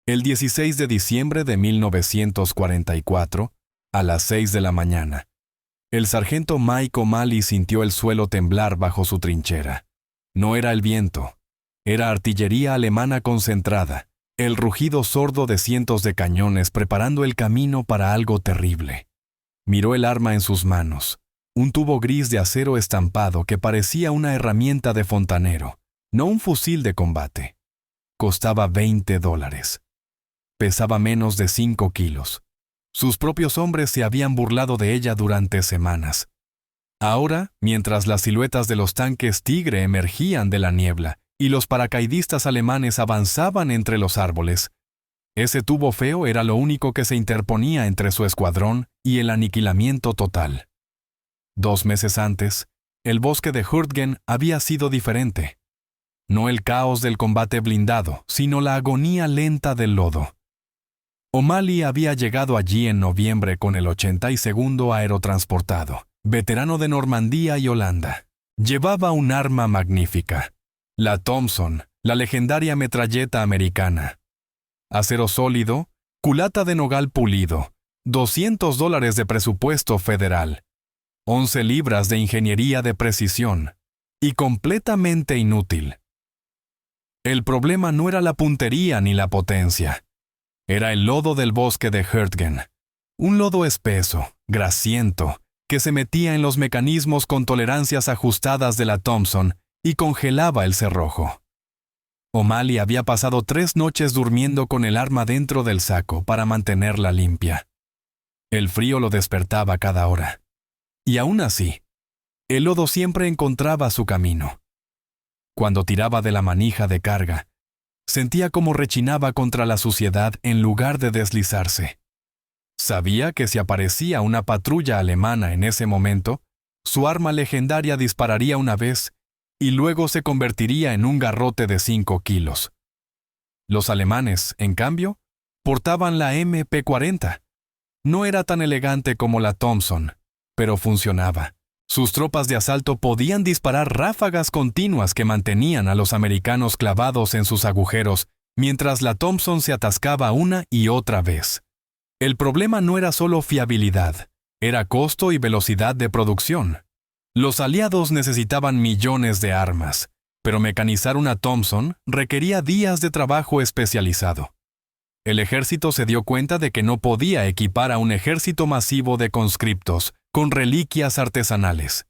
El 16 de diciembre de 1944, a las 6 de la mañana, el sargento Mike O'Malley sintió el suelo temblar bajo su trinchera. No era el viento, era artillería alemana concentrada, el rugido sordo de cientos de cañones preparando el camino para algo terrible. Miró el arma en sus manos, un tubo gris de acero estampado que parecía una herramienta de fontanero, no un fusil de combate. Costaba $20. Pesaba menos de 5 kilos. Sus propios hombres se habían burlado de ella durante semanas. Ahora, mientras las siluetas de los tanques Tigre emergían de la niebla y los paracaidistas alemanes avanzaban entre los árboles, ese tubo feo era lo único que se interponía entre su escuadrón y el aniquilamiento total. 2 meses antes, el bosque de Hürtgen había sido diferente. No el caos del combate blindado, sino la agonía lenta del lodo. O'Malley había llegado allí en noviembre con el 82º aerotransportado, veterano de Normandía y Holanda. Llevaba un arma magnífica, la Thompson, la legendaria metralleta americana. Acero sólido, culata de nogal pulido, $200 de presupuesto federal, 11 libras de ingeniería de precisión, y completamente inútil. El problema no era la puntería ni la potencia. Era el lodo del bosque de Hürtgen, un lodo espeso, grasiento, que se metía en los mecanismos con tolerancias ajustadas de la Thompson y congelaba el cerrojo. O'Malley había pasado 3 noches durmiendo con el arma dentro del saco para mantenerla limpia. El frío lo despertaba cada hora. Y aún así, el lodo siempre encontraba su camino. Cuando tiraba de la manija de carga, sentía como rechinaba contra la suciedad en lugar de deslizarse. Sabía que si aparecía una patrulla alemana en ese momento, su arma legendaria dispararía una vez y luego se convertiría en un garrote de 5 kilos. Los alemanes, en cambio, portaban la MP-40. No era tan elegante como la Thompson, pero funcionaba. Sus tropas de asalto podían disparar ráfagas continuas que mantenían a los americanos clavados en sus agujeros, mientras la Thompson se atascaba una y otra vez. El problema no era solo fiabilidad, era costo y velocidad de producción. Los aliados necesitaban millones de armas, pero mecanizar una Thompson requería días de trabajo especializado. El ejército se dio cuenta de que no podía equipar a un ejército masivo de conscriptos con reliquias artesanales.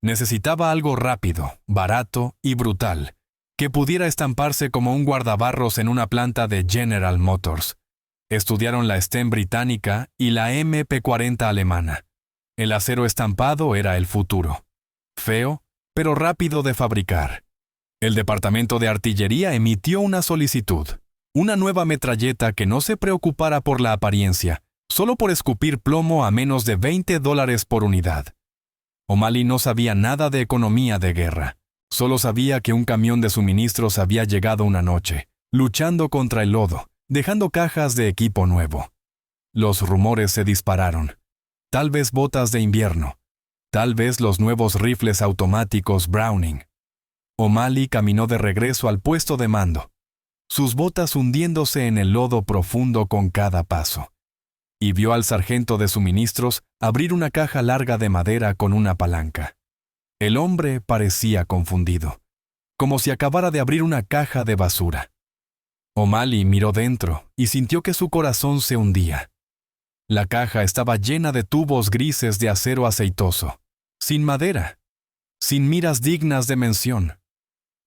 Necesitaba algo rápido, barato y brutal, que pudiera estamparse como un guardabarros en una planta de General Motors. Estudiaron la Sten británica y la MP-40 alemana. El acero estampado era el futuro. Feo, pero rápido de fabricar. El Departamento de Artillería emitió una solicitud. Una nueva metralleta que no se preocupara por la apariencia, solo por escupir plomo a menos de $20 por unidad. O'Malley no sabía nada de economía de guerra. Solo sabía que un camión de suministros había llegado una noche, luchando contra el lodo, dejando cajas de equipo nuevo. Los rumores se dispararon. Tal vez botas de invierno. Tal vez los nuevos rifles automáticos Browning. O'Malley caminó de regreso al puesto de mando, sus botas hundiéndose en el lodo profundo con cada paso, y vio al sargento de suministros abrir una caja larga de madera con una palanca. El hombre parecía confundido, como si acabara de abrir una caja de basura. O'Malley miró dentro y sintió que su corazón se hundía. La caja estaba llena de tubos grises de acero aceitoso, sin madera, sin miras dignas de mención.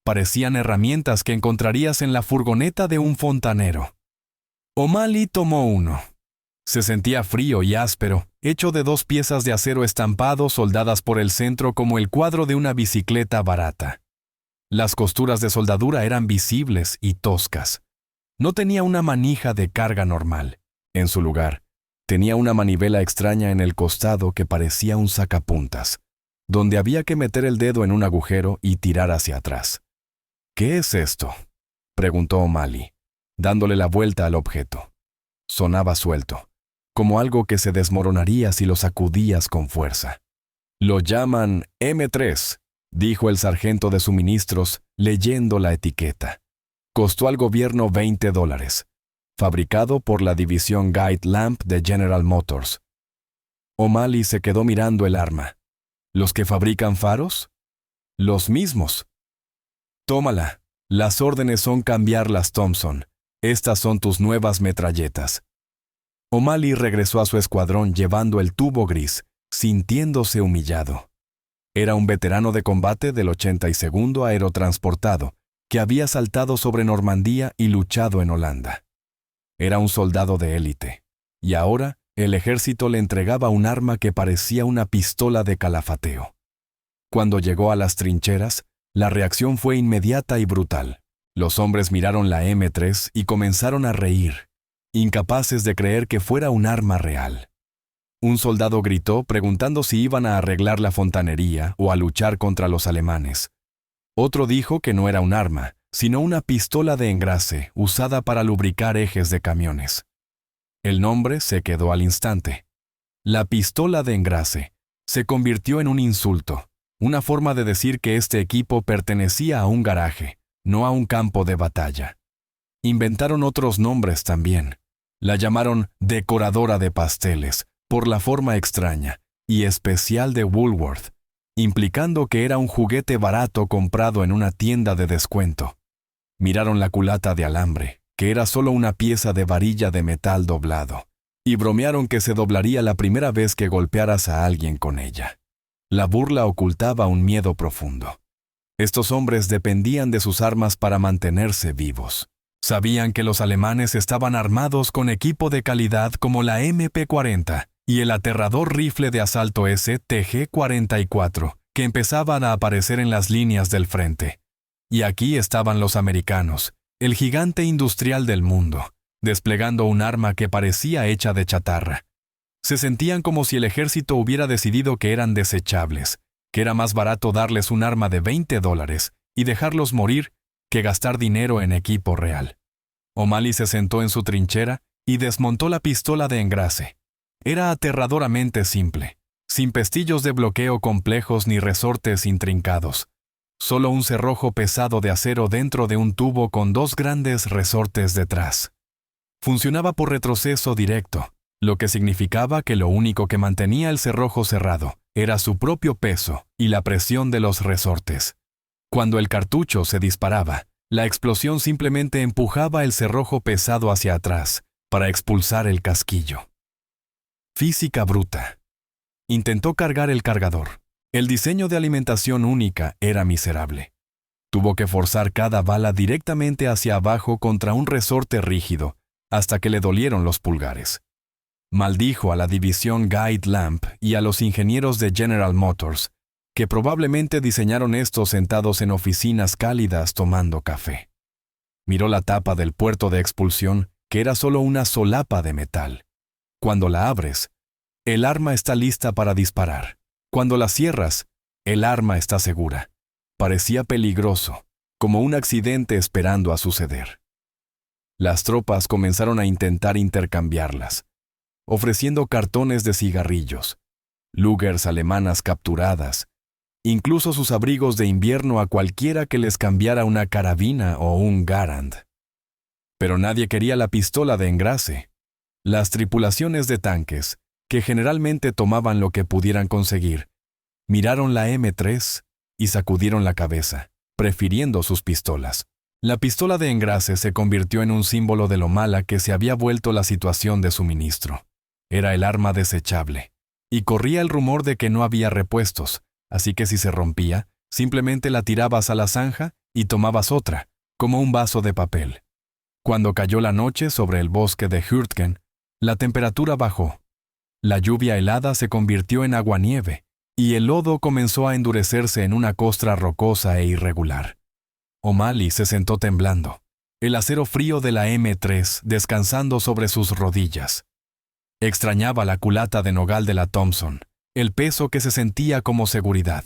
Parecían herramientas que encontrarías en la furgoneta de un fontanero. O'Malley tomó uno. Se sentía frío y áspero, hecho de 2 piezas de acero estampado soldadas por el centro como el cuadro de una bicicleta barata. Las costuras de soldadura eran visibles y toscas. No tenía una manija de carga normal. En su lugar, tenía una manivela extraña en el costado que parecía un sacapuntas, donde había que meter el dedo en un agujero y tirar hacia atrás. «¿Qué es esto?», preguntó O'Malley, dándole la vuelta al objeto. Sonaba suelto, como algo que se desmoronaría si lo sacudías con fuerza. «Lo llaman M3», dijo el sargento de suministros, leyendo la etiqueta. «Costó al gobierno $20. fabricado por la división Guide Lamp de General Motors. O'Malley se quedó mirando el arma. ¿Los que fabrican faros? Los mismos. Tómala. Las órdenes son cambiar las Thompson. Estas son tus nuevas metralletas. O'Malley regresó a su escuadrón llevando el tubo gris, sintiéndose humillado. Era un veterano de combate del 82º Aerotransportado, que había saltado sobre Normandía y luchado en Holanda. Era un soldado de élite, y ahora el ejército le entregaba un arma que parecía una pistola de calafateo. Cuando llegó a las trincheras, la reacción fue inmediata y brutal. Los hombres miraron la M3 y comenzaron a reír, incapaces de creer que fuera un arma real. Un soldado gritó preguntando si iban a arreglar la fontanería o a luchar contra los alemanes. Otro dijo que no era un arma, sino una pistola de engrase usada para lubricar ejes de camiones. El nombre se quedó al instante. La pistola de engrase se convirtió en un insulto, una forma de decir que este equipo pertenecía a un garaje, no a un campo de batalla. Inventaron otros nombres también. La llamaron decoradora de pasteles, por la forma extraña y especial de Woolworth, implicando que era un juguete barato comprado en una tienda de descuento. Miraron la culata de alambre, que era solo una pieza de varilla de metal doblado, y bromearon que se doblaría la primera vez que golpearas a alguien con ella. La burla ocultaba un miedo profundo. Estos hombres dependían de sus armas para mantenerse vivos. Sabían que los alemanes estaban armados con equipo de calidad como la MP-40 y el aterrador rifle de asalto TG-44, que empezaban a aparecer en las líneas del frente. Y aquí estaban los americanos, el gigante industrial del mundo, desplegando un arma que parecía hecha de chatarra. Se sentían como si el ejército hubiera decidido que eran desechables, que era más barato darles un arma de $20 y dejarlos morir que gastar dinero en equipo real. O'Malley se sentó en su trinchera y desmontó la pistola de engrase. Era aterradoramente simple, sin pestillos de bloqueo complejos ni resortes intrincados. Solo un cerrojo pesado de acero dentro de un tubo con dos grandes resortes detrás. Funcionaba por retroceso directo, lo que significaba que lo único que mantenía el cerrojo cerrado era su propio peso y la presión de los resortes. Cuando el cartucho se disparaba, la explosión simplemente empujaba el cerrojo pesado hacia atrás para expulsar el casquillo. Física bruta. Intentó cargar el cargador. El diseño de alimentación única era miserable. Tuvo que forzar cada bala directamente hacia abajo contra un resorte rígido, hasta que le dolieron los pulgares. Maldijo a la división Guide Lamp y a los ingenieros de General Motors, que probablemente diseñaron esto sentados en oficinas cálidas tomando café. Miró la tapa del puerto de expulsión, que era solo una solapa de metal. Cuando la abres, el arma está lista para disparar. Cuando la cierras, el arma está segura. Parecía peligroso, como un accidente esperando a suceder. Las tropas comenzaron a intentar intercambiarlas, ofreciendo cartones de cigarrillos, Lugers alemanas capturadas, incluso sus abrigos de invierno a cualquiera que les cambiara una carabina o un Garand. Pero nadie quería la pistola de engrase. Las tripulaciones de tanques, que generalmente tomaban lo que pudieran conseguir, miraron la M3 y sacudieron la cabeza, prefiriendo sus pistolas. La pistola de engrase se convirtió en un símbolo de lo mala que se había vuelto la situación de suministro. Era el arma desechable, y corría el rumor de que no había repuestos, así que si se rompía, simplemente la tirabas a la zanja y tomabas otra, como un vaso de papel. Cuando cayó la noche sobre el bosque de Hürtgen, la temperatura bajó. La lluvia helada se convirtió en aguanieve, y el lodo comenzó a endurecerse en una costra rocosa e irregular. O'Malley se sentó temblando, el acero frío de la M3 descansando sobre sus rodillas. Extrañaba la culata de nogal de la Thompson, el peso que se sentía como seguridad.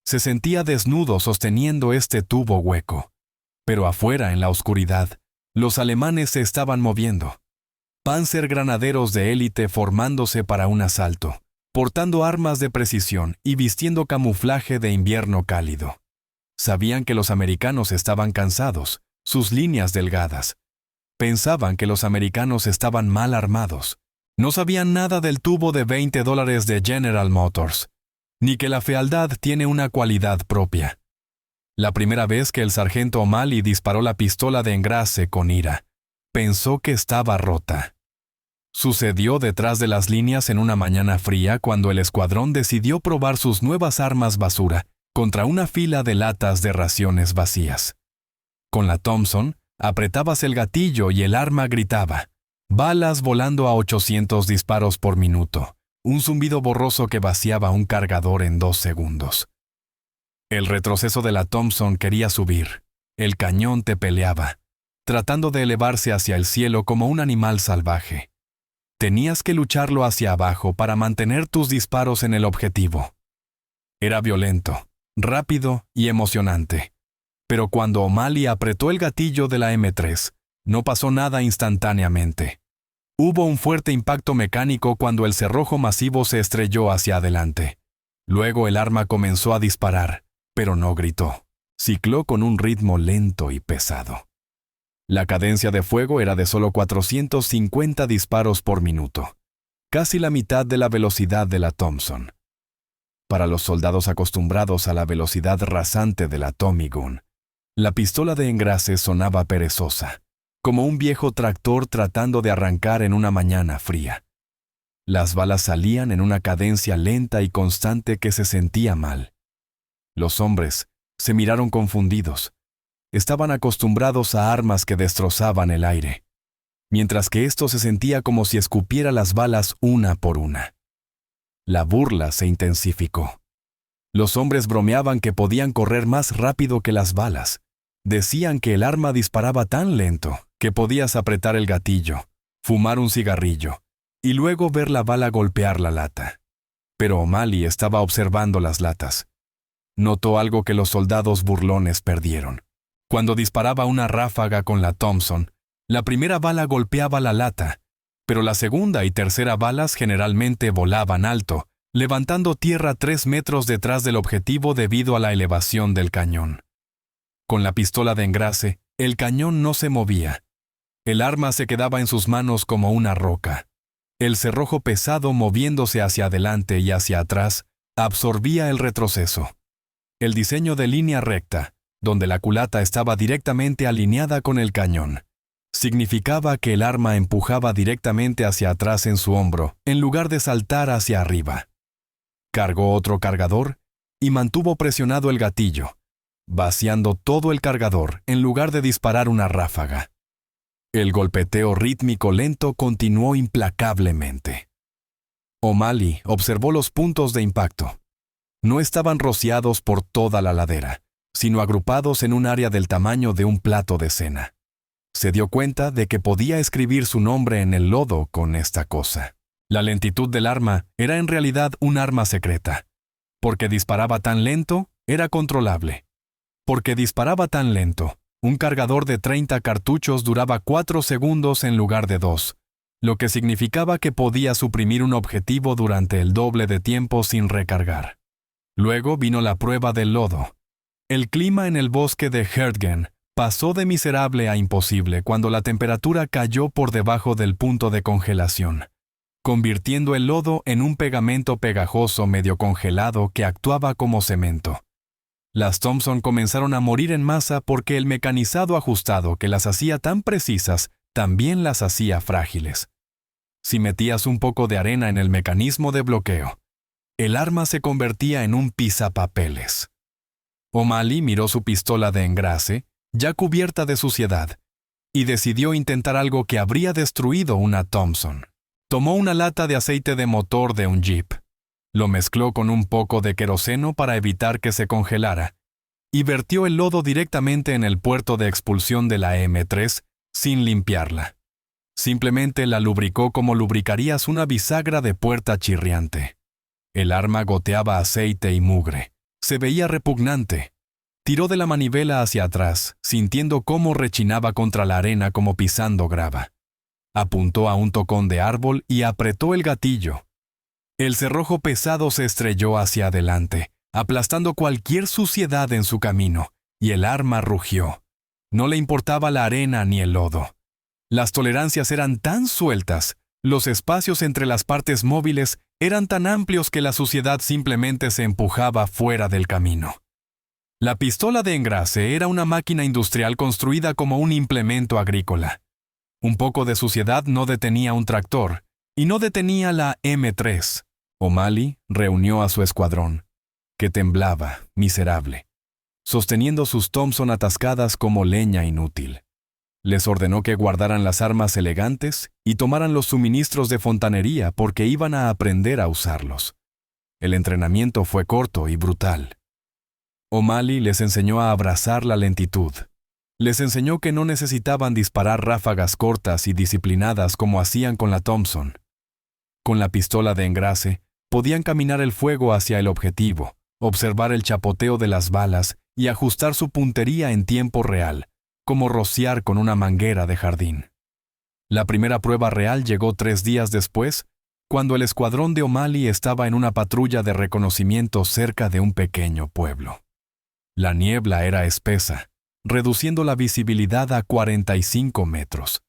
Se sentía desnudo sosteniendo este tubo hueco. Pero afuera, en la oscuridad, los alemanes se estaban moviendo. Panzergranaderos de élite formándose para un asalto, portando armas de precisión y vistiendo camuflaje de invierno cálido. Sabían que los americanos estaban cansados, sus líneas delgadas, Pensaban que los americanos estaban mal armados. No sabían nada del tubo de $20 de General Motors, ni que la fealdad tiene una cualidad propia. La primera vez que el sargento O'Malley disparó la pistola de engrase con ira, pensó que estaba rota. Sucedió detrás de las líneas en una mañana fría cuando el escuadrón decidió probar sus nuevas armas basura contra una fila de latas de raciones vacías. Con la Thompson, apretabas el gatillo y el arma gritaba. Balas volando a 800 disparos por minuto, un zumbido borroso que vaciaba un cargador en 2 segundos. El retroceso de la Thompson quería subir. El cañón te peleaba, tratando de elevarse hacia el cielo como un animal salvaje. Tenías que lucharlo hacia abajo para mantener tus disparos en el objetivo. Era violento, rápido y emocionante. Pero cuando O'Malley apretó el gatillo de la M3, no pasó nada instantáneamente. Hubo un fuerte impacto mecánico cuando el cerrojo masivo se estrelló hacia adelante. Luego el arma comenzó a disparar, pero no gritó. Cicló con un ritmo lento y pesado. La cadencia de fuego era de solo 450 disparos por minuto, casi la mitad de la velocidad de la Thompson. Para los soldados acostumbrados a la velocidad rasante de la Tommy Gun, la pistola de engrase sonaba perezosa, como un viejo tractor tratando de arrancar en una mañana fría. Las balas salían en una cadencia lenta y constante que se sentía mal. Los hombres se miraron confundidos. Estaban acostumbrados a armas que destrozaban el aire, mientras que esto se sentía como si escupiera las balas una por una. La burla se intensificó. Los hombres bromeaban que podían correr más rápido que las balas. Decían que el arma disparaba tan lento que podías apretar el gatillo, fumar un cigarrillo y luego ver la bala golpear la lata. Pero O'Malley estaba observando las latas. Notó algo que los soldados burlones perdieron. Cuando disparaba una ráfaga con la Thompson, la primera bala golpeaba la lata, pero la segunda y tercera balas generalmente volaban alto, levantando tierra 3 metros detrás del objetivo debido a la elevación del cañón. Con la pistola de engrase, el cañón no se movía. El arma se quedaba en sus manos como una roca. El cerrojo pesado moviéndose hacia adelante y hacia atrás absorbía el retroceso. El diseño de línea recta, donde la culata estaba directamente alineada con el cañón, significaba que el arma empujaba directamente hacia atrás en su hombro, en lugar de saltar hacia arriba. Cargó otro cargador y mantuvo presionado el gatillo, vaciando todo el cargador en lugar de disparar una ráfaga. El golpeteo rítmico lento continuó implacablemente. O'Malley observó los puntos de impacto. No estaban rociados por toda la ladera, sino agrupados en un área del tamaño de un plato de cena. Se dio cuenta de que podía escribir su nombre en el lodo con esta cosa. La lentitud del arma era en realidad un arma secreta. Porque disparaba tan lento, era controlable. Porque disparaba tan lento, un cargador de 30 cartuchos duraba 4 segundos en lugar de 2, lo que significaba que podía suprimir un objetivo durante el doble de tiempo sin recargar. Luego vino la prueba del lodo. El clima en el bosque de Hertgen pasó de miserable a imposible cuando la temperatura cayó por debajo del punto de congelación, convirtiendo el lodo en un pegamento pegajoso medio congelado que actuaba como cemento. Las Thompson comenzaron a morir en masa porque el mecanizado ajustado que las hacía tan precisas también las hacía frágiles. Si metías un poco de arena en el mecanismo de bloqueo, el arma se convertía en un pisapapeles. O'Malley miró su pistola de engrase, ya cubierta de suciedad, y decidió intentar algo que habría destruido una Thompson. Tomó una lata de aceite de motor de un Jeep, lo mezcló con un poco de queroseno para evitar que se congelara, y vertió el lodo directamente en el puerto de expulsión de la M3 sin limpiarla. Simplemente la lubricó como lubricarías una bisagra de puerta chirriante. El arma goteaba aceite y mugre. Se veía repugnante. Tiró de la manivela hacia atrás, sintiendo cómo rechinaba contra la arena como pisando grava. Apuntó a un tocón de árbol y apretó el gatillo. El cerrojo pesado se estrelló hacia adelante, aplastando cualquier suciedad en su camino, y el arma rugió. No le importaba la arena ni el lodo. Las tolerancias eran tan sueltas, los espacios entre las partes móviles eran tan amplios que la suciedad simplemente se empujaba fuera del camino. La pistola de engrase era una máquina industrial construida como un implemento agrícola. Un poco de suciedad no detenía un tractor, y no detenía la M3. O'Malley reunió a su escuadrón, que temblaba, miserable, sosteniendo sus Thompson atascadas como leña inútil. Les ordenó que guardaran las armas elegantes y tomaran los suministros de fontanería porque iban a aprender a usarlos. El entrenamiento fue corto y brutal. O'Malley les enseñó a abrazar la lentitud. Les enseñó que no necesitaban disparar ráfagas cortas y disciplinadas como hacían con la Thompson. Con la pistola de engrase, podían caminar el fuego hacia el objetivo, observar el chapoteo de las balas y ajustar su puntería en tiempo real, como rociar con una manguera de jardín. La primera prueba real llegó 3 días después, cuando el escuadrón de O'Malley estaba en una patrulla de reconocimiento cerca de un pequeño pueblo. La niebla era espesa, reduciendo la visibilidad a 45 metros.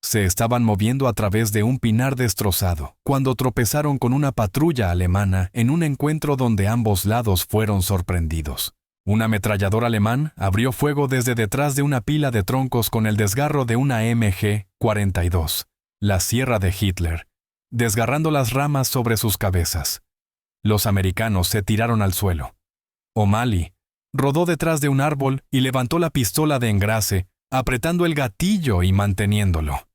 Se estaban moviendo a través de un pinar destrozado, cuando tropezaron con una patrulla alemana en un encuentro donde ambos lados fueron sorprendidos. Un ametrallador alemán abrió fuego desde detrás de una pila de troncos con el desgarro de una MG-42, la sierra de Hitler, desgarrando las ramas sobre sus cabezas. Los americanos se tiraron al suelo. O'Malley rodó detrás de un árbol y levantó la pistola de engrase, apretando el gatillo y manteniéndolo.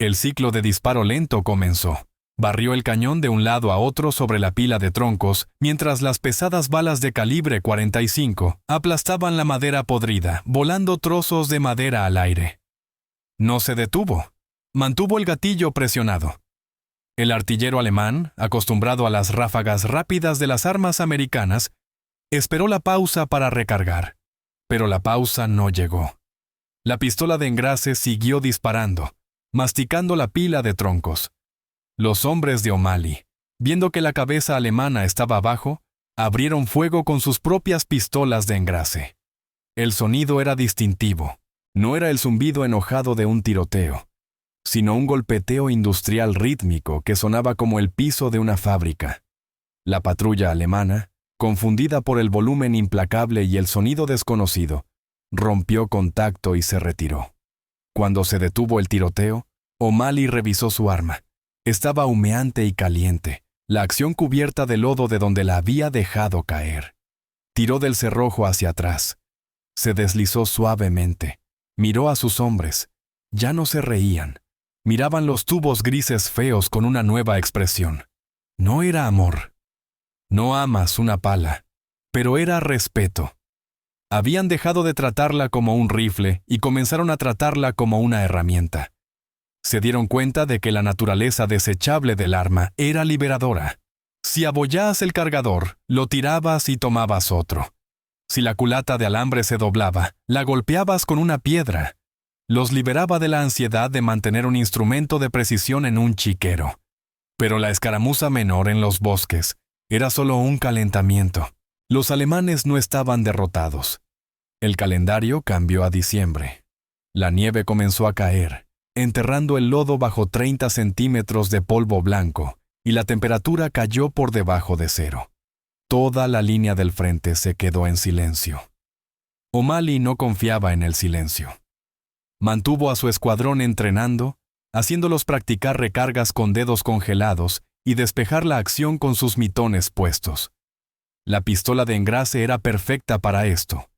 El ciclo de disparo lento comenzó. Barrió el cañón de un lado a otro sobre la pila de troncos, mientras las pesadas balas de calibre 45 aplastaban la madera podrida, volando trozos de madera al aire. No se detuvo. Mantuvo el gatillo presionado. El artillero alemán, acostumbrado a las ráfagas rápidas de las armas americanas, esperó la pausa para recargar. Pero la pausa no llegó. La pistola de engrase siguió disparando, masticando la pila de troncos. Los hombres de O'Malley, viendo que la cabeza alemana estaba abajo, abrieron fuego con sus propias pistolas de engrase. El sonido era distintivo. No era el zumbido enojado de un tiroteo, sino un golpeteo industrial rítmico que sonaba como el piso de una fábrica. La patrulla alemana, confundida por el volumen implacable y el sonido desconocido, rompió contacto y se retiró. Cuando se detuvo el tiroteo, O'Malley revisó su arma. Estaba humeante y caliente, la acción cubierta de lodo de donde la había dejado caer. Tiró del cerrojo hacia atrás. Se deslizó suavemente. Miró a sus hombres. Ya no se reían. Miraban los tubos grises feos con una nueva expresión. No era amor. No amas una pala, pero era respeto. Habían dejado de tratarla como un rifle y comenzaron a tratarla como una herramienta. Se dieron cuenta de que la naturaleza desechable del arma era liberadora. Si abollabas el cargador, lo tirabas y tomabas otro. Si la culata de alambre se doblaba, la golpeabas con una piedra. Los liberaba de la ansiedad de mantener un instrumento de precisión en un chiquero. Pero la escaramuza menor en los bosques era solo un calentamiento. Los alemanes no estaban derrotados. El calendario cambió a diciembre. La nieve comenzó a caer, enterrando el lodo bajo 30 centímetros de polvo blanco, y la temperatura cayó por debajo de 0. Toda la línea del frente se quedó en silencio. O'Malley no confiaba en el silencio. Mantuvo a su escuadrón entrenando, haciéndolos practicar recargas con dedos congelados y despejar la acción con sus mitones puestos. La pistola de engrase era perfecta para esto,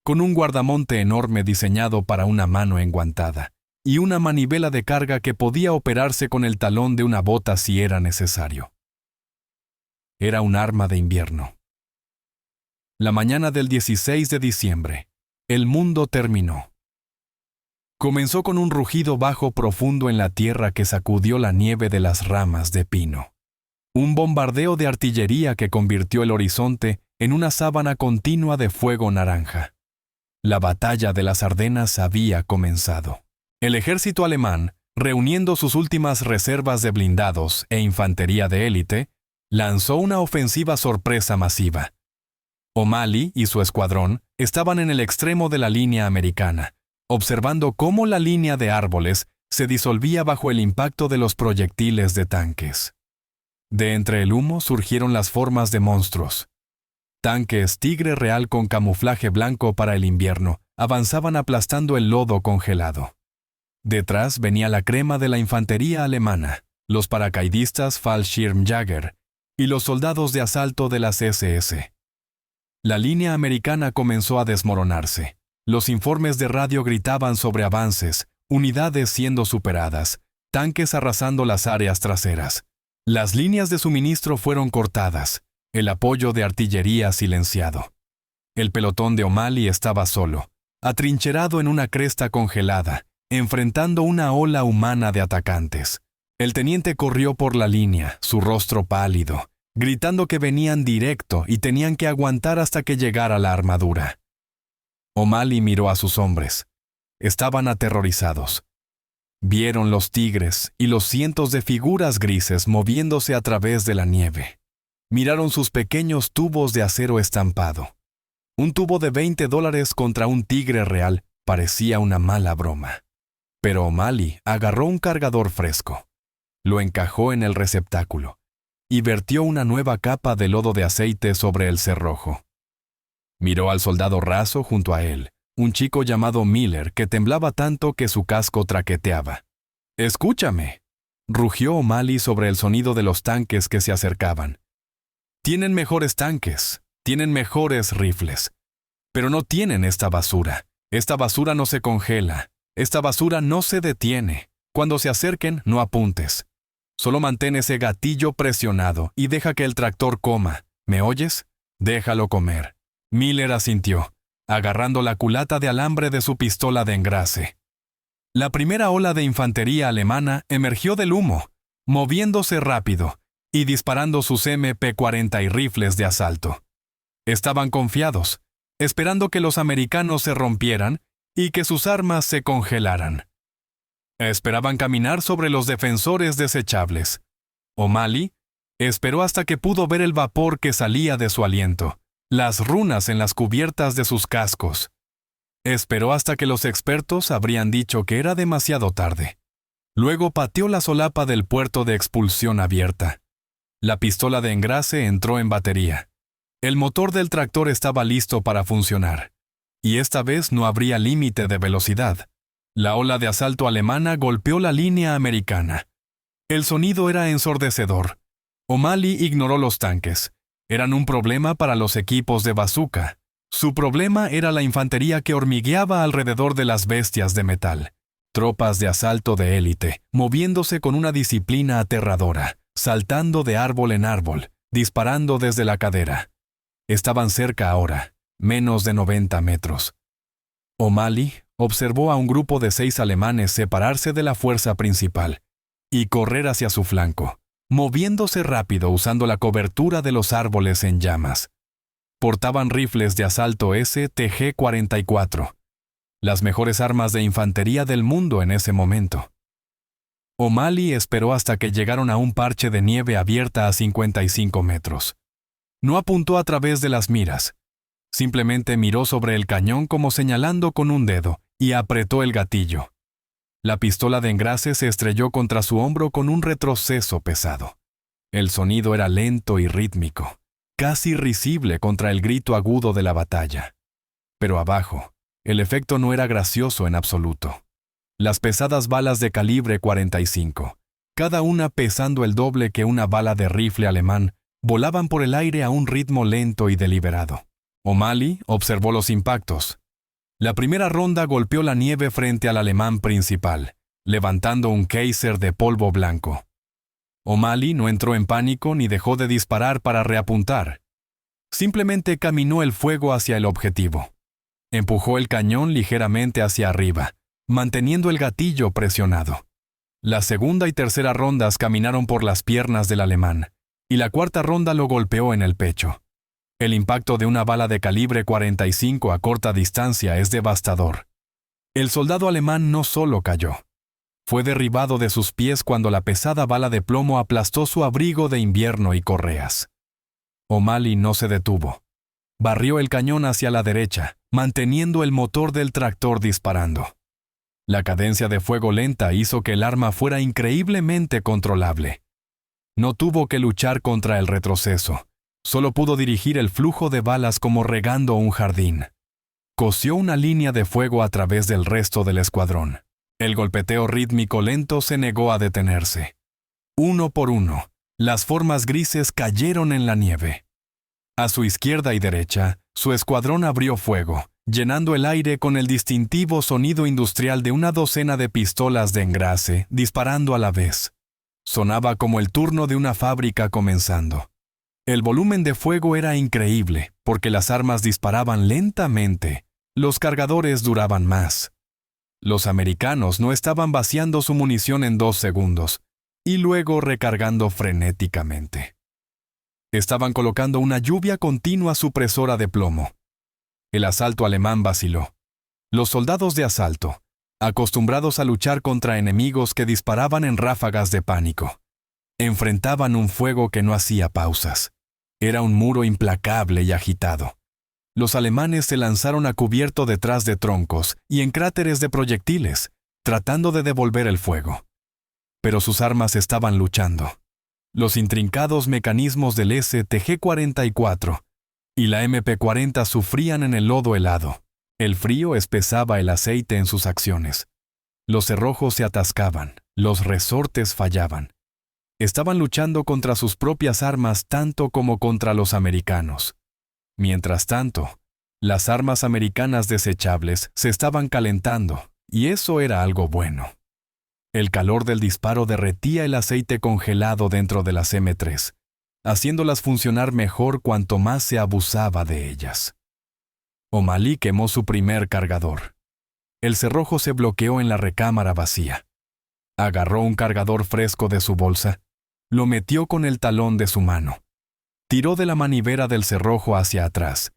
con un guardamonte enorme diseñado para una mano enguantada, y una manivela de carga que podía operarse con el talón de una bota si era necesario. Era un arma de invierno. La mañana del 16 de diciembre, el mundo terminó. Comenzó con un rugido bajo profundo en la tierra que sacudió la nieve de las ramas de pino. Un bombardeo de artillería que convirtió el horizonte en una sábana continua de fuego naranja. La batalla de las Ardenas había comenzado. El ejército alemán, reuniendo sus últimas reservas de blindados e infantería de élite, lanzó una ofensiva sorpresa masiva. O'Malley y su escuadrón estaban en el extremo de la línea americana, observando cómo la línea de árboles se disolvía bajo el impacto de los proyectiles de tanques. De entre el humo surgieron las formas de monstruos. Tanques tigre real con camuflaje blanco para el invierno avanzaban aplastando el lodo congelado. Detrás venía la crema de la infantería alemana, los paracaidistas Fallschirmjäger y los soldados de asalto de las SS. La línea americana comenzó a desmoronarse. Los informes de radio gritaban sobre avances, unidades siendo superadas, tanques arrasando las áreas traseras. Las líneas de suministro fueron cortadas, el apoyo de artillería silenciado. El pelotón de O'Malley estaba solo, atrincherado en una cresta congelada, enfrentando una ola humana de atacantes. El teniente corrió por la línea, su rostro pálido, gritando que venían directo y tenían que aguantar hasta que llegara la armadura. O'Malley miró a sus hombres. Estaban aterrorizados. Vieron los tigres y los cientos de figuras grises moviéndose a través de la nieve. Miraron sus pequeños tubos de acero estampado. Un tubo de $20 contra un tigre real parecía una mala broma. Pero O'Malley agarró un cargador fresco, lo encajó en el receptáculo y vertió una nueva capa de lodo de aceite sobre el cerrojo. Miró al soldado raso junto a él, un chico llamado Miller que temblaba tanto que su casco traqueteaba. «¡Escúchame!», rugió O'Malley sobre el sonido de los tanques que se acercaban. «Tienen mejores tanques, tienen mejores rifles, pero no tienen esta basura. Esta basura no se congela, esta basura no se detiene. Cuando se acerquen, no apuntes. Solo mantén ese gatillo presionado y deja que el tractor coma. ¿Me oyes? Déjalo comer». Miller asintió, agarrando la culata de alambre de su pistola de engrase. La primera ola de infantería alemana emergió del humo, moviéndose rápido y disparando sus MP-40 y rifles de asalto. Estaban confiados, esperando que los americanos se rompieran y que sus armas se congelaran. Esperaban caminar sobre los defensores desechables. O'Malley esperó hasta que pudo ver el vapor que salía de su aliento, las runas en las cubiertas de sus cascos. Esperó hasta que los expertos habrían dicho que era demasiado tarde. Luego pateó la solapa del puerto de expulsión abierta. La pistola de engrase entró en batería. El motor del tractor estaba listo para funcionar. Y esta vez no habría límite de velocidad. La ola de asalto alemana golpeó la línea americana. El sonido era ensordecedor. O'Malley ignoró los tanques. Eran un problema para los equipos de bazooka. Su problema era la infantería que hormigueaba alrededor de las bestias de metal. Tropas de asalto de élite, moviéndose con una disciplina aterradora, saltando de árbol en árbol, disparando desde la cadera. Estaban cerca ahora, menos de 90 metros. O'Malley observó a un grupo de 6 alemanes separarse de la fuerza principal y correr hacia su flanco, moviéndose rápido usando la cobertura de los árboles en llamas. Portaban rifles de asalto STG-44, las mejores armas de infantería del mundo en ese momento. O'Malley esperó hasta que llegaron a un parche de nieve abierta a 55 metros. No apuntó a través de las miras. Simplemente miró sobre el cañón como señalando con un dedo y apretó el gatillo. La pistola de engrase se estrelló contra su hombro con un retroceso pesado. El sonido era lento y rítmico, casi risible contra el grito agudo de la batalla. Pero abajo, el efecto no era gracioso en absoluto. Las pesadas balas de calibre 45, cada una pesando el doble que una bala de rifle alemán, volaban por el aire a un ritmo lento y deliberado. O'Malley observó los impactos. La primera ronda golpeó la nieve frente al alemán principal, levantando un Kaiser de polvo blanco. O'Malley no entró en pánico ni dejó de disparar para reapuntar. Simplemente caminó el fuego hacia el objetivo. Empujó el cañón ligeramente hacia arriba, manteniendo el gatillo presionado. La segunda y tercera rondas caminaron por las piernas del alemán, y la cuarta ronda lo golpeó en el pecho. El impacto de una bala de calibre 45 a corta distancia es devastador. El soldado alemán no solo cayó. Fue derribado de sus pies cuando la pesada bala de plomo aplastó su abrigo de invierno y correas. O'Malley no se detuvo. Barrió el cañón hacia la derecha, manteniendo el motor del tractor disparando. La cadencia de fuego lenta hizo que el arma fuera increíblemente controlable. No tuvo que luchar contra el retroceso, solo pudo dirigir el flujo de balas como regando un jardín. Cosió una línea de fuego a través del resto del escuadrón. El golpeteo rítmico lento se negó a detenerse. Uno por uno, las formas grises cayeron en la nieve. A su izquierda y derecha, su escuadrón abrió fuego, llenando el aire con el distintivo sonido industrial de una docena de pistolas de engrase disparando a la vez. Sonaba como el turno de una fábrica comenzando. El volumen de fuego era increíble, porque las armas disparaban lentamente. Los cargadores duraban más. Los americanos no estaban vaciando su munición en 2 segundos, y luego recargando frenéticamente. Estaban colocando una lluvia continua supresora de plomo. El asalto alemán vaciló. Los soldados de asalto, acostumbrados a luchar contra enemigos que disparaban en ráfagas de pánico, enfrentaban un fuego que no hacía pausas. Era un muro implacable y agitado. Los alemanes se lanzaron a cubierto detrás de troncos y en cráteres de proyectiles, tratando de devolver el fuego. Pero sus armas estaban luchando. Los intrincados mecanismos del STG-44 y la MP-40 sufrían en el lodo helado. El frío espesaba el aceite en sus acciones. Los cerrojos se atascaban, los resortes fallaban. Estaban luchando contra sus propias armas tanto como contra los americanos. Mientras tanto, las armas americanas desechables se estaban calentando, y eso era algo bueno. El calor del disparo derretía el aceite congelado dentro de las M3, haciéndolas funcionar mejor cuanto más se abusaba de ellas. O'Malley quemó su primer cargador. El cerrojo se bloqueó en la recámara vacía. Agarró un cargador fresco de su bolsa, lo metió con el talón de su mano, tiró de la manivela del cerrojo hacia atrás,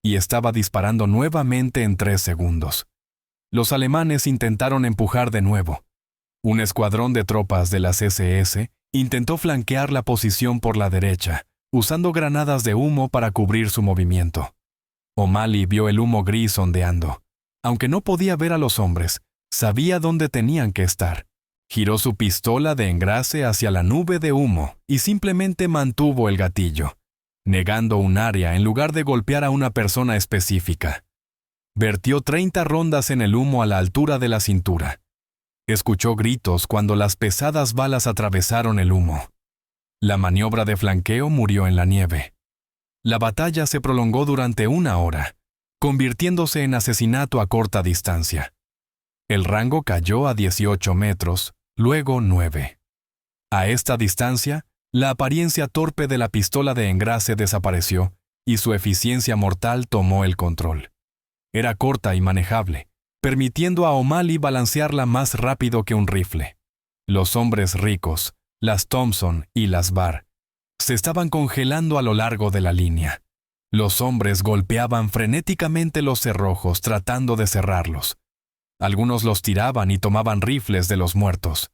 y estaba disparando nuevamente en 3 segundos. Los alemanes intentaron empujar de nuevo. Un escuadrón de tropas de las SS intentó flanquear la posición por la derecha, usando granadas de humo para cubrir su movimiento. O'Malley vio el humo gris ondeando. Aunque no podía ver a los hombres, sabía dónde tenían que estar. Giró su pistola de engrase hacia la nube de humo y simplemente mantuvo el gatillo, negando un área en lugar de golpear a una persona específica. Vertió 30 rondas en el humo a la altura de la cintura. Escuchó gritos cuando las pesadas balas atravesaron el humo. La maniobra de flanqueo murió en la nieve. La batalla se prolongó durante 1 hora, convirtiéndose en asesinato a corta distancia. El rango cayó a 18 metros, luego 9. A esta distancia, la apariencia torpe de la pistola de engrase desapareció y su eficiencia mortal tomó el control. Era corta y manejable, permitiendo a O'Malley balancearla más rápido que un rifle. Los hombres ricos, las Thompson y las Barr, se estaban congelando a lo largo de la línea. Los hombres golpeaban frenéticamente los cerrojos tratando de cerrarlos. Algunos los tiraban y tomaban rifles de los muertos.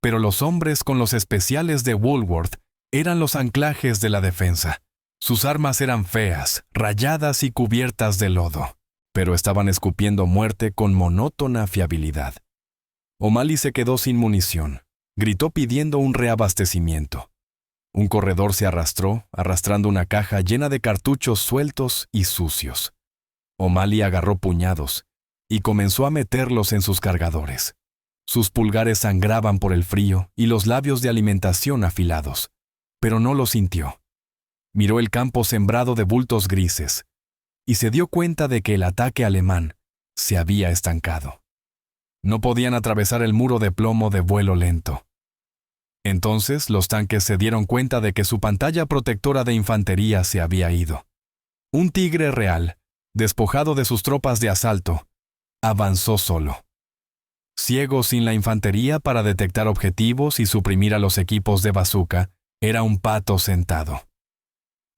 Pero los hombres con los especiales de Woolworth eran los anclajes de la defensa. Sus armas eran feas, rayadas y cubiertas de lodo, pero estaban escupiendo muerte con monótona fiabilidad. O'Malley se quedó sin munición. Gritó pidiendo un reabastecimiento. Un corredor se arrastró, arrastrando una caja llena de cartuchos sueltos y sucios. O'Malley agarró puñados y comenzó a meterlos en sus cargadores. Sus pulgares sangraban por el frío y los labios de alimentación afilados, pero no lo sintió. Miró el campo sembrado de bultos grises y se dio cuenta de que el ataque alemán se había estancado. No podían atravesar el muro de plomo de vuelo lento. Entonces los tanques se dieron cuenta de que su pantalla protectora de infantería se había ido. Un Tigre real, despojado de sus tropas de asalto, avanzó solo. Ciego sin la infantería para detectar objetivos y suprimir a los equipos de bazooka, era un pato sentado.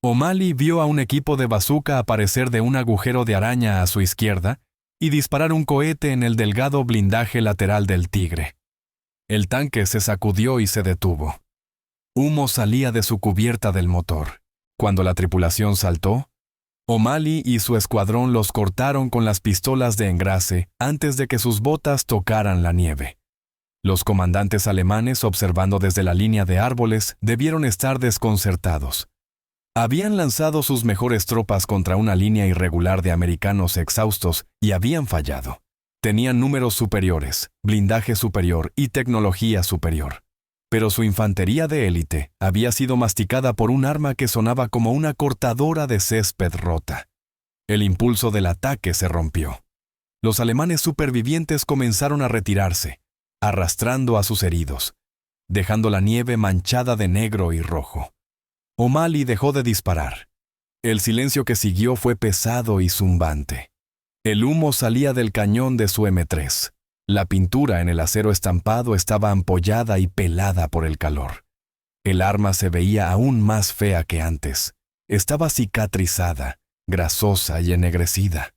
O'Malley vio a un equipo de bazooka aparecer de un agujero de araña a su izquierda y disparar un cohete en el delgado blindaje lateral del Tigre. El tanque se sacudió y se detuvo. Humo salía de su cubierta del motor. Cuando la tripulación saltó, O'Malley y su escuadrón los cortaron con las pistolas de engrase antes de que sus botas tocaran la nieve. Los comandantes alemanes, observando desde la línea de árboles, debieron estar desconcertados. Habían lanzado sus mejores tropas contra una línea irregular de americanos exhaustos y habían fallado. Tenían números superiores, blindaje superior y tecnología superior. Pero su infantería de élite había sido masticada por un arma que sonaba como una cortadora de césped rota. El impulso del ataque se rompió. Los alemanes supervivientes comenzaron a retirarse, arrastrando a sus heridos, dejando la nieve manchada de negro y rojo. O'Malley dejó de disparar. El silencio que siguió fue pesado y zumbante. El humo salía del cañón de su M3. La pintura en el acero estampado estaba ampollada y pelada por el calor. El arma se veía aún más fea que antes. Estaba cicatrizada, grasosa y ennegrecida.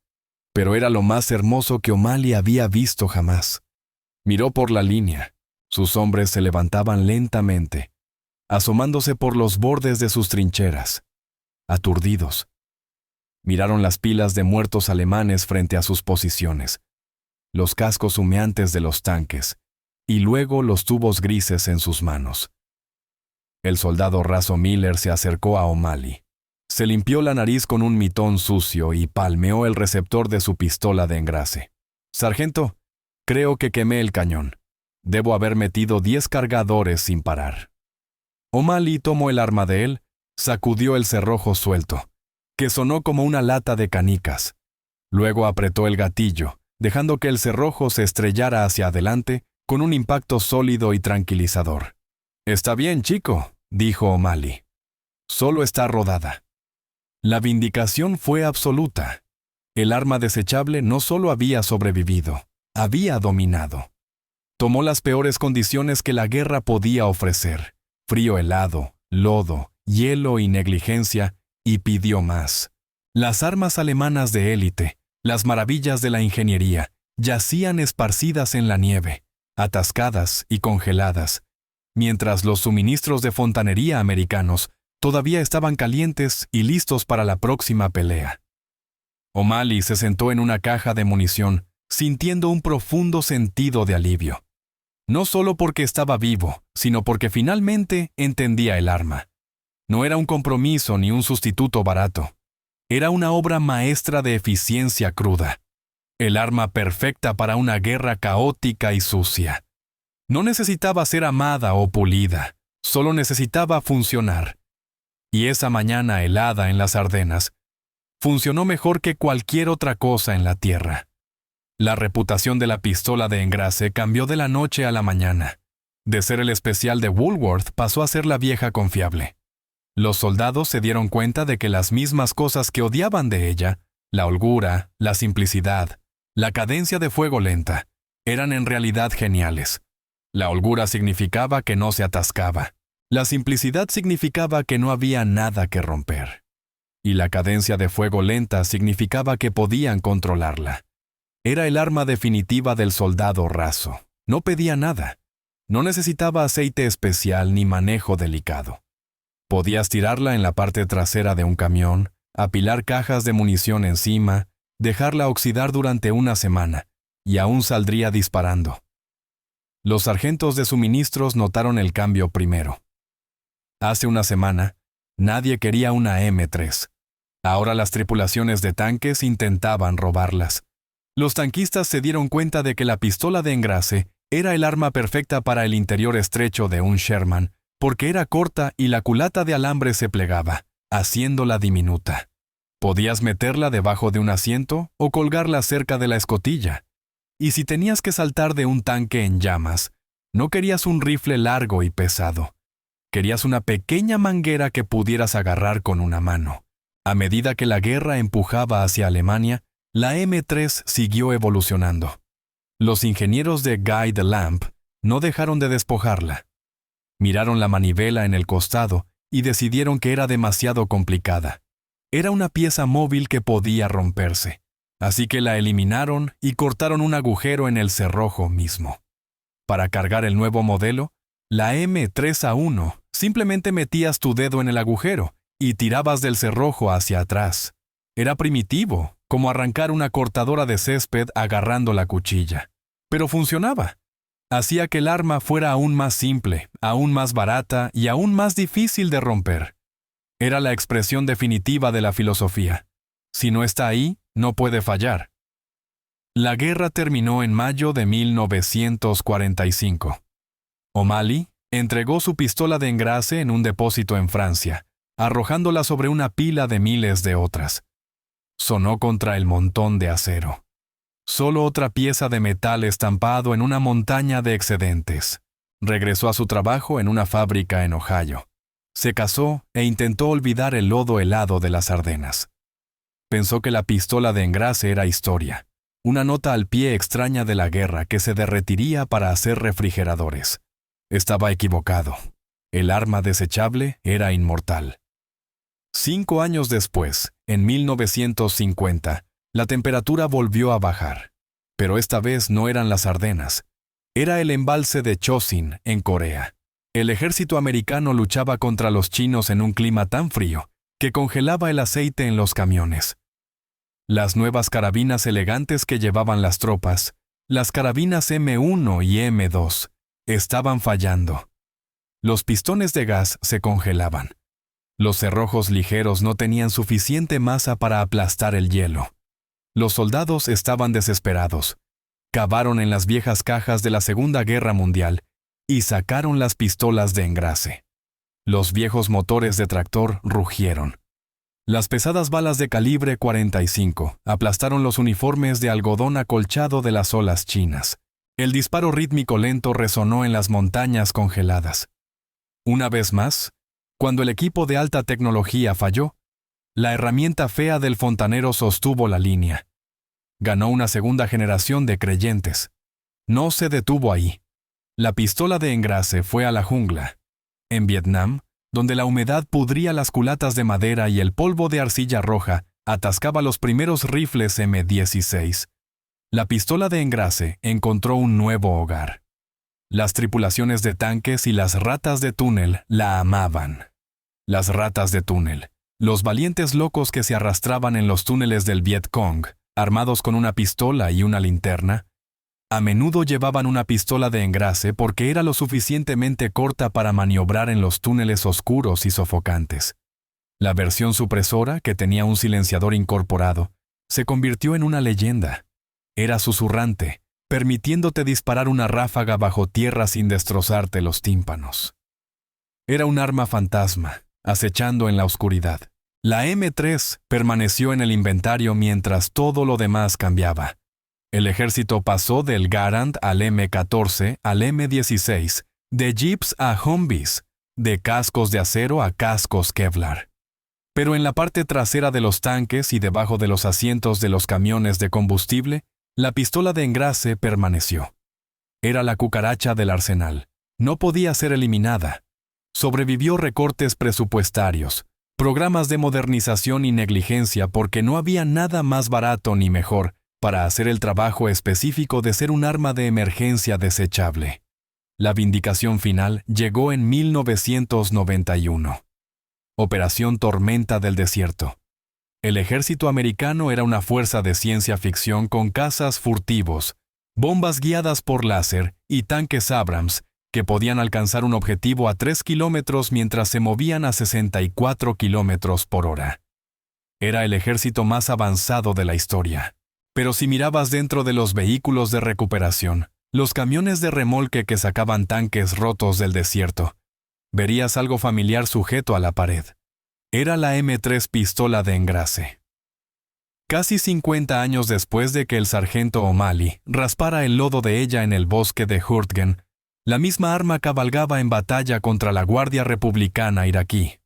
Pero era lo más hermoso que O'Malley había visto jamás. Miró por la línea. Sus hombres se levantaban lentamente, asomándose por los bordes de sus trincheras, aturdidos. Miraron las pilas de muertos alemanes frente a sus posiciones, los cascos humeantes de los tanques, y luego los tubos grises en sus manos. El soldado raso Miller se acercó a O'Malley. Se limpió la nariz con un mitón sucio y palmeó el receptor de su pistola de engrase. «Sargento, creo que quemé el cañón. Debo haber metido 10 cargadores sin parar». O'Malley tomó el arma de él, sacudió el cerrojo suelto, que sonó como una lata de canicas. Luego apretó el gatillo, dejando que el cerrojo se estrellara hacia adelante con un impacto sólido y tranquilizador. «Está bien, chico», dijo O'Malley. «Solo está rodada». La vindicación fue absoluta. El arma desechable no solo había sobrevivido, había dominado. Tomó las peores condiciones que la guerra podía ofrecer: frío helado, lodo, hielo y negligencia, y pidió más. Las armas alemanas de élite, las maravillas de la ingeniería, yacían esparcidas en la nieve, atascadas y congeladas, mientras los suministros de fontanería americanos todavía estaban calientes y listos para la próxima pelea. O'Malley se sentó en una caja de munición, sintiendo un profundo sentido de alivio. No solo porque estaba vivo, sino porque finalmente entendía el arma. No era un compromiso ni un sustituto barato. Era una obra maestra de eficiencia cruda. El arma perfecta para una guerra caótica y sucia. No necesitaba ser amada o pulida, solo necesitaba funcionar. Y esa mañana helada en las Ardenas, funcionó mejor que cualquier otra cosa en la tierra. La reputación de la pistola de engrase cambió de la noche a la mañana. De ser el especial de Woolworth pasó a ser la vieja confiable. Los soldados se dieron cuenta de que las mismas cosas que odiaban de ella, la holgura, la simplicidad, la cadencia de fuego lenta, eran en realidad geniales. La holgura significaba que no se atascaba. La simplicidad significaba que no había nada que romper. Y la cadencia de fuego lenta significaba que podían controlarla. Era el arma definitiva del soldado raso. No pedía nada. No necesitaba aceite especial ni manejo delicado. Podías tirarla en la parte trasera de un camión, apilar cajas de munición encima, dejarla oxidar durante una semana, y aún saldría disparando. Los sargentos de suministros notaron el cambio primero. Hace una semana, nadie quería una M3. Ahora las tripulaciones de tanques intentaban robarlas. Los tanquistas se dieron cuenta de que la pistola de engrase era el arma perfecta para el interior estrecho de un Sherman, porque era corta y la culata de alambre se plegaba, haciéndola diminuta. Podías meterla debajo de un asiento o colgarla cerca de la escotilla. Y si tenías que saltar de un tanque en llamas, no querías un rifle largo y pesado. Querías una pequeña manguera que pudieras agarrar con una mano. A medida que la guerra empujaba hacia Alemania, la M3 siguió evolucionando. Los ingenieros de Guy de Lamp no dejaron de despojarla. Miraron la manivela en el costado y decidieron que era demasiado complicada. Era una pieza móvil que podía romperse, así que la eliminaron y cortaron un agujero en el cerrojo mismo. Para cargar el nuevo modelo, la M3A1, simplemente metías tu dedo en el agujero y tirabas del cerrojo hacia atrás. Era primitivo, como arrancar una cortadora de césped agarrando la cuchilla. Pero funcionaba. Hacía que el arma fuera aún más simple, aún más barata y aún más difícil de romper. Era la expresión definitiva de la filosofía. Si no está ahí, no puede fallar. La guerra terminó en mayo de 1945. O'Malley entregó su pistola de engrase en un depósito en Francia, arrojándola sobre una pila de miles de otras. Sonó contra el montón de acero. Solo otra pieza de metal estampado en una montaña de excedentes. Regresó a su trabajo en una fábrica en Ohio. Se casó e intentó olvidar el lodo helado de las Ardenas. Pensó que la pistola de engrase era historia, una nota al pie extraña de la guerra que se derretiría para hacer refrigeradores. Estaba equivocado. El arma desechable era inmortal. 5 años después, en 1950, la temperatura volvió a bajar. Pero esta vez no eran las Ardenas. Era el embalse de Chosin, en Corea. El ejército americano luchaba contra los chinos en un clima tan frío que congelaba el aceite en los camiones. Las nuevas carabinas elegantes que llevaban las tropas, las carabinas M1 y M2, estaban fallando. Los pistones de gas se congelaban. Los cerrojos ligeros no tenían suficiente masa para aplastar el hielo. Los soldados estaban desesperados. Cavaron en las viejas cajas de la Segunda Guerra Mundial y sacaron las pistolas de engrase. Los viejos motores de tractor rugieron. Las pesadas balas de calibre 45 aplastaron los uniformes de algodón acolchado de las olas chinas. El disparo rítmico lento resonó en las montañas congeladas. Una vez más, cuando el equipo de alta tecnología falló, la herramienta fea del fontanero sostuvo la línea. Ganó una segunda generación de creyentes. No se detuvo ahí. La pistola de engrase fue a la jungla. En Vietnam, donde la humedad pudría las culatas de madera y el polvo de arcilla roja atascaba los primeros rifles M16, la pistola de engrase encontró un nuevo hogar. Las tripulaciones de tanques y las ratas de túnel la amaban. Las ratas de túnel, los valientes locos que se arrastraban en los túneles del Vietcong, armados con una pistola y una linterna, a menudo llevaban una pistola de engrase porque era lo suficientemente corta para maniobrar en los túneles oscuros y sofocantes. La versión supresora, que tenía un silenciador incorporado, se convirtió en una leyenda. Era susurrante, permitiéndote disparar una ráfaga bajo tierra sin destrozarte los tímpanos. Era un arma fantasma, acechando en la oscuridad. La M3 permaneció en el inventario mientras todo lo demás cambiaba. El ejército pasó del Garand al M14 al M16, de jeeps a Humvees, de cascos de acero a cascos Kevlar. Pero en la parte trasera de los tanques y debajo de los asientos de los camiones de combustible, la pistola de engrase permaneció. Era la cucaracha del arsenal. No podía ser eliminada. Sobrevivió recortes presupuestarios, programas de modernización y negligencia porque no había nada más barato ni mejor para hacer el trabajo específico de ser un arma de emergencia desechable. La vindicación final llegó en 1991. Operación Tormenta del Desierto. El ejército americano era una fuerza de ciencia ficción con cazas furtivos, bombas guiadas por láser y tanques Abrams que podían alcanzar un objetivo a 3 kilómetros mientras se movían a 64 kilómetros por hora. Era el ejército más avanzado de la historia. Pero si mirabas dentro de los vehículos de recuperación, los camiones de remolque que sacaban tanques rotos del desierto, verías algo familiar sujeto a la pared. Era la M3 pistola de engrase. Casi 50 años después de que el sargento O'Malley raspara el lodo de ella en el bosque de Hurtgen, la misma arma cabalgaba en batalla contra la Guardia Republicana iraquí.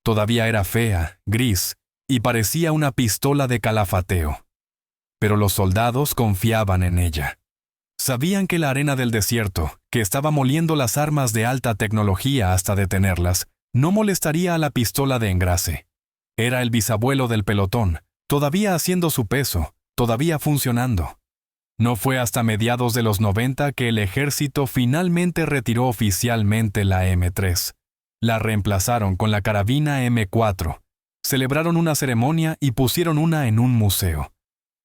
Todavía era fea, gris, y parecía una pistola de calafateo. Pero los soldados confiaban en ella. Sabían que la arena del desierto, que estaba moliendo las armas de alta tecnología hasta detenerlas, no molestaría a la pistola de engrase. Era el bisabuelo del pelotón, todavía haciendo su peso, todavía funcionando. No fue hasta mediados de los 90 que el ejército finalmente retiró oficialmente la M3. La reemplazaron con la carabina M4, Celebraron una ceremonia y pusieron una en un museo.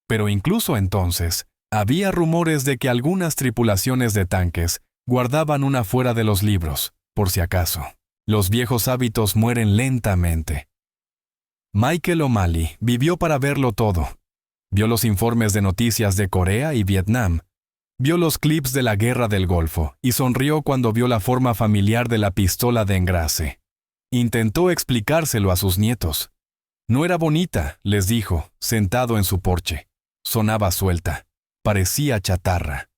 Pero incluso entonces, había rumores de que algunas tripulaciones de tanques guardaban una fuera de los libros, por si acaso. Los viejos hábitos mueren lentamente. Michael O'Malley vivió para verlo todo. Vio los informes de noticias de Corea y Vietnam. Vio los clips de la Guerra del Golfo y sonrió cuando vio la forma familiar de la pistola de engrase. Intentó explicárselo a sus nietos. No era bonita, les dijo, sentado en su porche. Sonaba suelta. Parecía chatarra.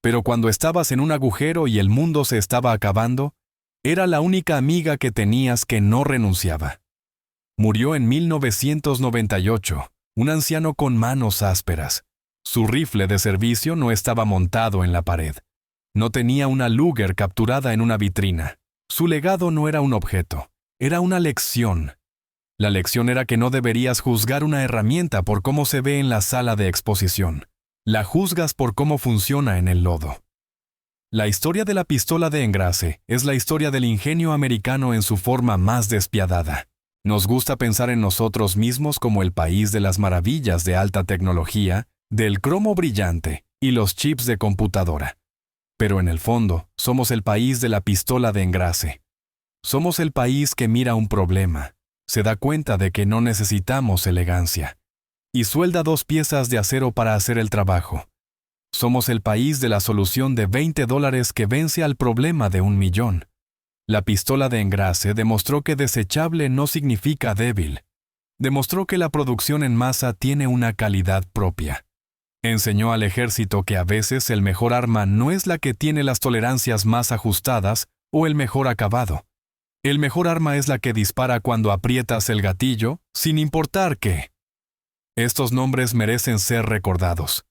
Pero cuando estabas en un agujero y el mundo se estaba acabando, era la única amiga que tenías que no renunciaba. Murió en 1998, un anciano con manos ásperas. Su rifle de servicio no estaba montado en la pared. No tenía una Luger capturada en una vitrina. Su legado no era un objeto, era una lección. La lección era que no deberías juzgar una herramienta por cómo se ve en la sala de exposición. La juzgas por cómo funciona en el lodo. La historia de la pistola de engrase es la historia del ingenio americano en su forma más despiadada. Nos gusta pensar en nosotros mismos como el país de las maravillas de alta tecnología, del cromo brillante y los chips de computadora. Pero en el fondo, somos el país de la pistola de engrase. Somos el país que mira un problema, se da cuenta de que no necesitamos elegancia, y suelda 2 piezas de acero para hacer el trabajo. Somos el país de la solución de $20 que vence al problema de 1.000.000. La pistola de engrase demostró que desechable no significa débil. Demostró que la producción en masa tiene una calidad propia. Enseñó al ejército que a veces el mejor arma no es la que tiene las tolerancias más ajustadas o el mejor acabado. El mejor arma es la que dispara cuando aprietas el gatillo, sin importar qué. Estos nombres merecen ser recordados.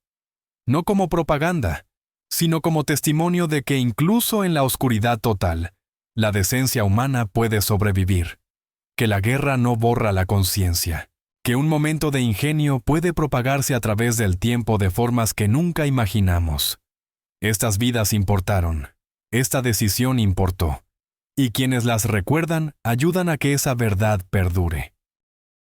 No como propaganda, sino como testimonio de que incluso en la oscuridad total, la decencia humana puede sobrevivir. Que la guerra no borra la conciencia. Que un momento de ingenio puede propagarse a través del tiempo de formas que nunca imaginamos. Estas vidas importaron. Esta decisión importó. Y quienes las recuerdan ayudan a que esa verdad perdure.